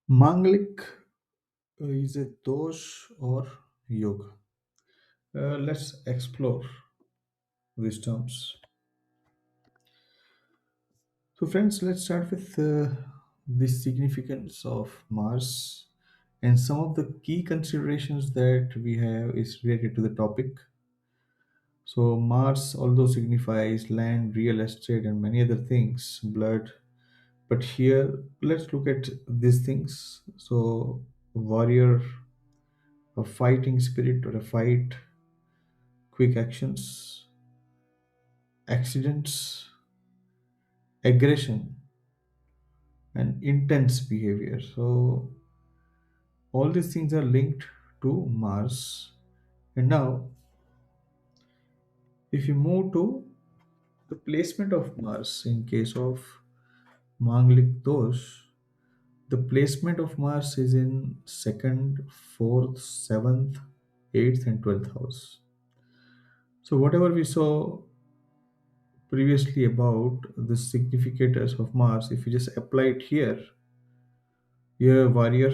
Manglik is a dosh or yoga. Let's explore these terms. So, friends, let's start with the significance of Mars and some of the key considerations that we have is related to the topic. So, Mars, although signifies land, real estate, and many other things, blood. But here, let's look at these things. So, warrior, a fighting spirit or a fight, quick actions, accidents, aggression, and intense behavior. So, all these things are linked to Mars. And now, if you move to the placement of Mars in case of Manglik Dosh, the placement of Mars is in second, fourth, seventh, eighth, and 12th house. So, whatever we saw previously about the significators of Mars, if you just apply it here, you have a warrior,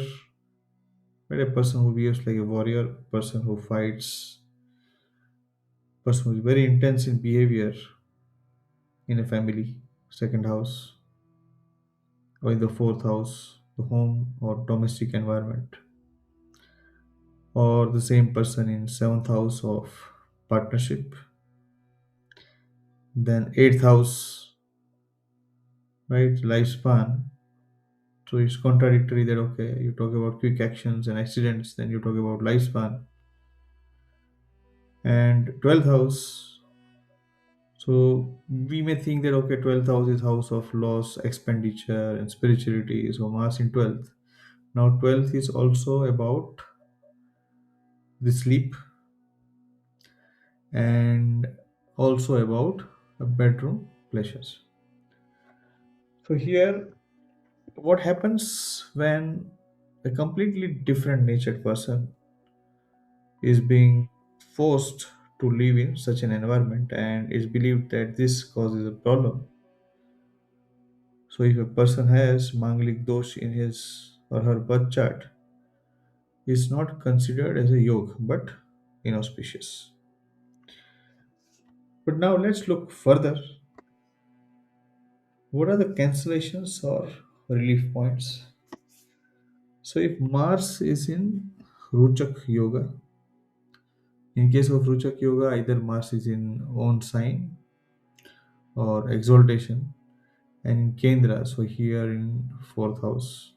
right? A person who behaves like a warrior, person who fights, person who is very intense in behavior in a family, second house, or in the fourth house, the home or domestic environment, or the same person in seventh house of partnership, then eighth house, right? Lifespan. So it's contradictory that okay, you talk about quick actions and accidents, then you talk about lifespan. And 12th house, so we may think that okay, 12th house is house of loss, expenditure, and spirituality. So Mars in 12th. Now 12th is also about the sleep and also about bedroom pleasures. So here, what happens when a completely different natured person is being forced to live in such an environment and it's believed that this causes a problem. So if a person has Manglik dosh in his or her birth chart, is not considered as a yoga but inauspicious. But now let's look further. What are the cancellations or relief points? So if Mars is in Ruchak Yoga, in case of Ruchak Yoga, either Mars is in own sign or exaltation, and in Kendra, so here in fourth house.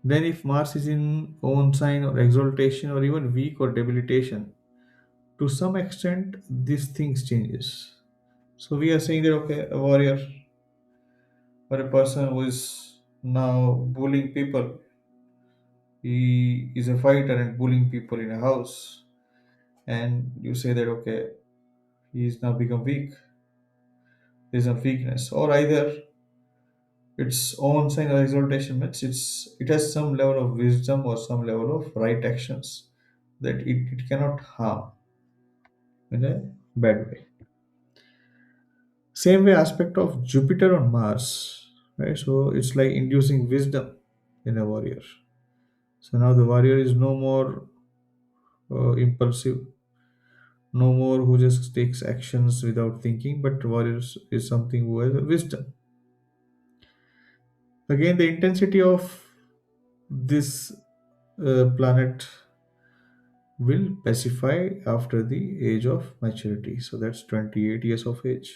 Then if Mars is in own sign or exaltation or even weak or debilitation, to some extent these things changes. So we are saying that okay, a warrior or a person who is now bullying people, he is a fighter and bullying people in a house, and you say that okay, he is now become weak. There's a weakness, or either its own sign of exaltation means it has some level of wisdom or some level of right actions that it cannot harm in a bad way. Same way aspect of Jupiter on Mars, right? So it's like inducing wisdom in a warrior. So now the warrior is no more impulsive, no more who just takes actions without thinking, but warriors is something who has a wisdom. Again, the intensity of this planet will pacify after the age of maturity. So that's 28 years of age.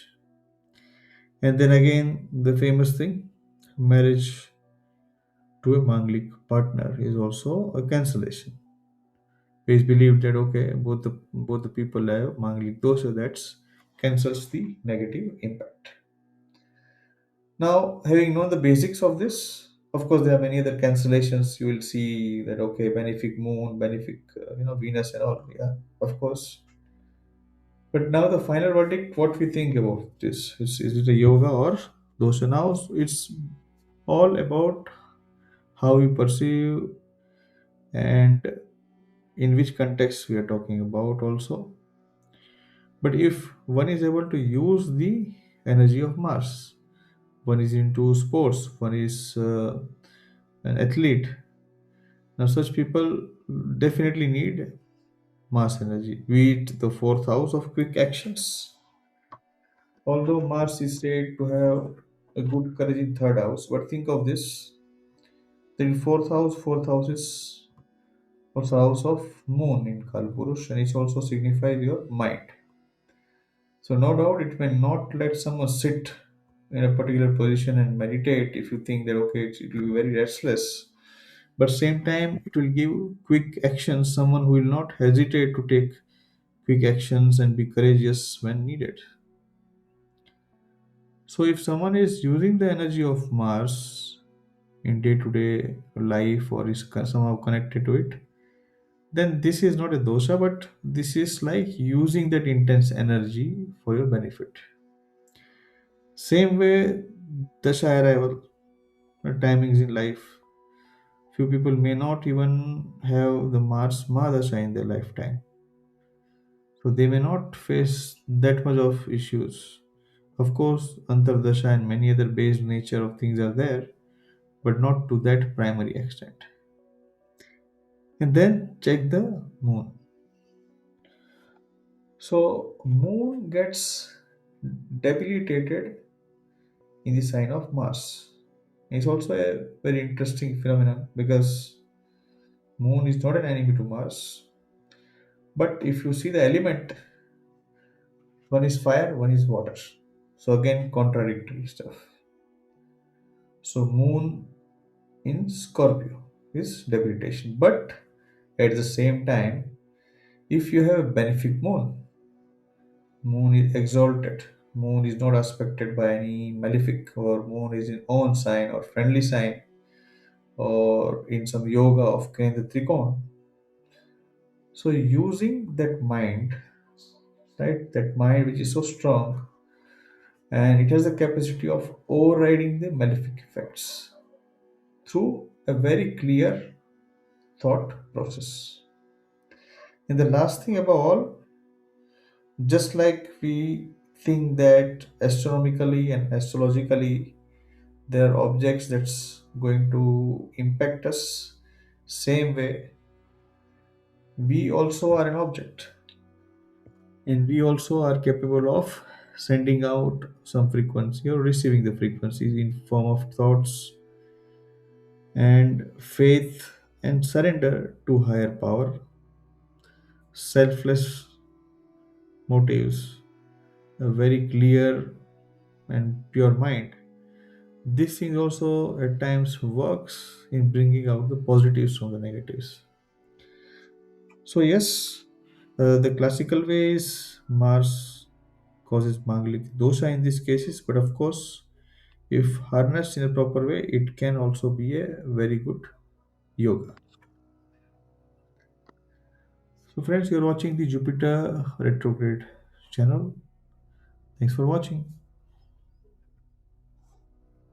And then again, the famous thing marriage to a Manglik partner is also a cancellation. It's believed that okay, both the people have Manglik dosha that's cancels the negative impact. Now, having known the basics of this, of course, there are many other cancellations. You will see that okay, benefic moon, benefic, Venus and all. Yeah, of course. But now the final verdict, what we think about this? Is it a yoga or dosha? Now it's all about how we perceive and in which context we are talking about also. But if one is able to use the energy of Mars, one is into sports, one is an athlete. Now, such people definitely need Mars energy, be it the fourth house of quick actions. Although Mars is said to have a good courage in third house, but think of this: in fourth house is also house of Moon in Kalpurush, and it also signifies your mind. So no doubt it may not let someone sit in a particular position and meditate if you think that okay it will be very restless. But same time it will give quick actions, someone who will not hesitate to take quick actions and be courageous when needed. So if someone is using the energy of Mars in day-to-day life or is somehow connected to it, then this is not a dosha, but this is like using that intense energy for your benefit. Same way, dasha arrival timings in life. Few people may not even have the Mars Mahadasha in their lifetime, so they may not face that much of issues. Of course, Antardasha and many other based nature of things are there, but not to that primary extent. And then check the moon. So moon gets debilitated in the sign of Mars. It's also a very interesting phenomenon because moon is not an enemy to Mars. But if you see the element, one is fire, one is water. So again, contradictory stuff. So moon in Scorpio is debilitation. But at the same time, if you have a benefic moon, moon is exalted. Moon is not aspected by any malefic, or moon is in own sign or friendly sign, or in some yoga of Kendra Trikon. So using that mind, right, that mind which is so strong, and it has the capacity of overriding the malefic effects through a very clear thought process. And the last thing above all, just like we think that astronomically and astrologically there are objects that's going to impact us, same way we also are an object, and we also are capable of sending out some frequency or receiving the frequencies in form of thoughts and faith and surrender to higher power, selfless motives, a very clear and pure mind. This thing also at times works in bringing out the positives from the negatives. So yes, the classical way is Mars causes Manglik dosha in these cases, but of course, if harnessed in a proper way, it can also be a very good yoga. So friends, you're watching the Jupiter retrograde channel. Thanks for watching.